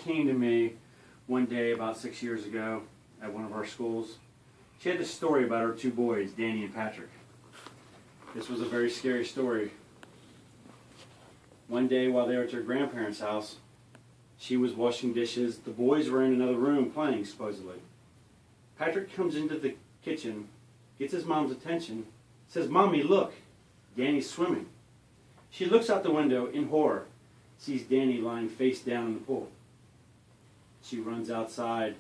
came to me one day about 6 years ago at one of our schools. She had this story about her two boys, Danny and Patrick. This was a very scary story. One day while they were at their grandparents' house, she was washing dishes. The boys were in another room playing, supposedly. Patrick comes into the kitchen, gets his mom's attention, says, "Mommy, look, Danny's swimming." She looks out the window in horror, sees Danny lying face down in the pool. She runs outside,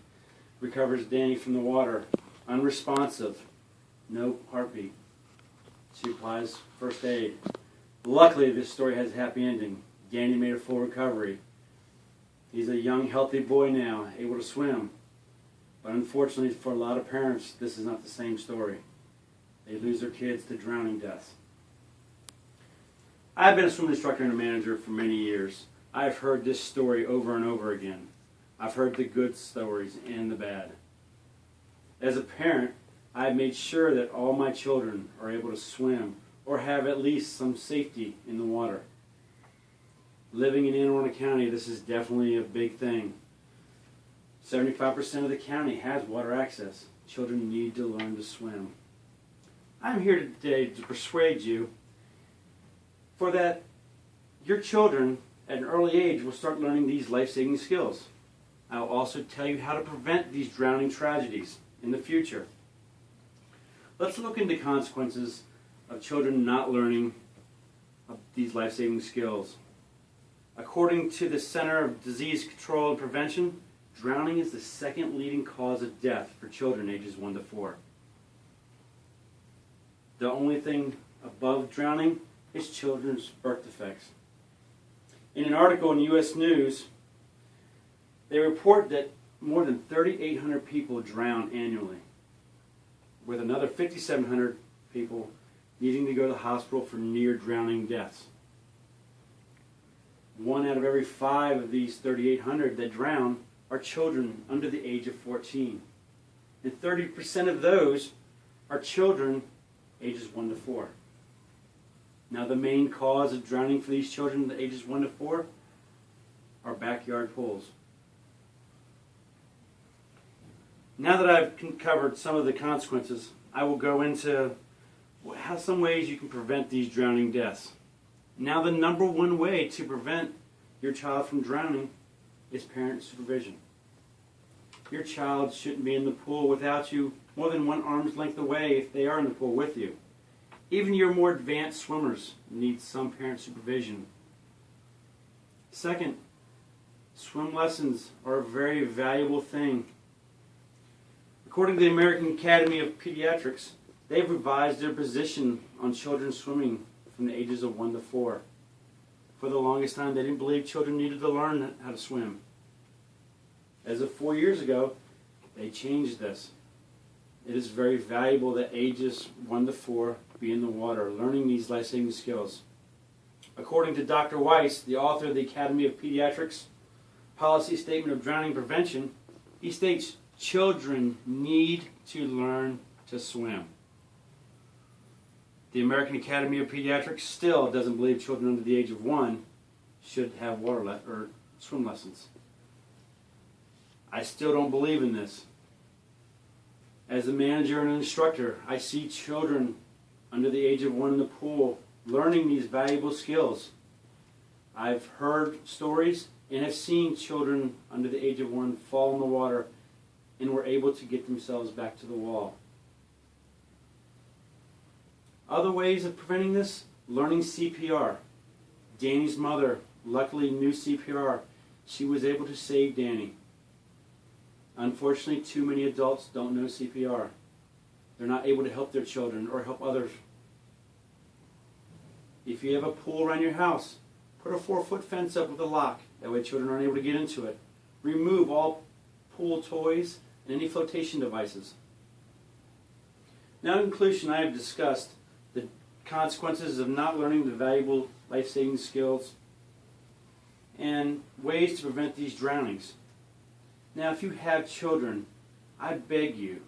recovers Danny from the water, unresponsive, no heartbeat. She applies first aid. Luckily, this story has a happy ending. Danny made a full recovery. He's a young, healthy boy now, able to swim. But unfortunately, for a lot of parents, this is not the same story. They lose their kids to drowning deaths. I've been a swim instructor and a manager for many years. I've heard this story over and over again. I've heard the good stories and the bad. As a parent, I've made sure that all my children are able to swim or have at least some safety in the water. Living in Anne Arundel County, this is definitely a big thing. 75% of the county has water access. Children need to learn to swim. I'm here today to persuade you for that your children at an early age will start learning these life-saving skills. I'll also tell you how to prevent these drowning tragedies in the future. Let's look into consequences of children not learning these life-saving skills. According to the Center of Disease Control and Prevention, drowning is the second leading cause of death for children ages 1 to 4. The only thing above drowning is children's birth defects. In an article in U.S. News, they report that more than 3,800 people drown annually, with another 5,700 people needing to go to the hospital for near-drowning deaths. 1 out of every 5 of these 3,800 that drown are children under the age of 14. And 30% of those are children ages 1 to 4. Now, the main cause of drowning for these children the ages 1 to 4 are backyard pools. Now that I've covered some of the consequences, I will go into some ways you can prevent these drowning deaths. Now, the number one way to prevent your child from drowning is parent supervision. Your child shouldn't be in the pool without you more than 1 arm's length away if they are in the pool with you. Even your more advanced swimmers need some parent supervision. Second, swim lessons are a very valuable thing. According to the American Academy of Pediatrics, they've revised their position on children swimming from the ages of 1 to 4. For the longest time, they didn't believe children needed to learn how to swim. As of 4 years ago, they changed this. It is very valuable that ages 1 to 4 be in the water, learning these life-saving skills. According to Dr. Weiss, the author of the Academy of Pediatrics Policy Statement of Drowning Prevention, he states, children need to learn to swim. The American Academy of Pediatrics still doesn't believe children under the age of 1 should have swim lessons. I still don't believe in this. As a manager and an instructor, I see children under the age of 1 in the pool learning these valuable skills. I've heard stories and have seen children under the age of 1 fall in the water and were able to get themselves back to the wall. Other ways of preventing this, learning CPR. Danny's mother luckily knew CPR. She was able to save Danny. Unfortunately, too many adults don't know CPR. They're not able to help their children or help others. If you have a pool around your house, put a 4-foot fence up with a lock. That way children aren't able to get into it. Remove all pool toys and any flotation devices. Now in conclusion, I have discussed the consequences of not learning the valuable life-saving skills and ways to prevent these drownings. Now, if you have children, I beg you,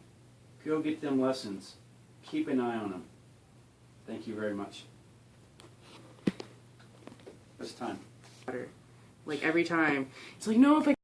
go get them lessons. Keep an eye on them. Thank you very much. It's time. Like every time. It's like, no, if I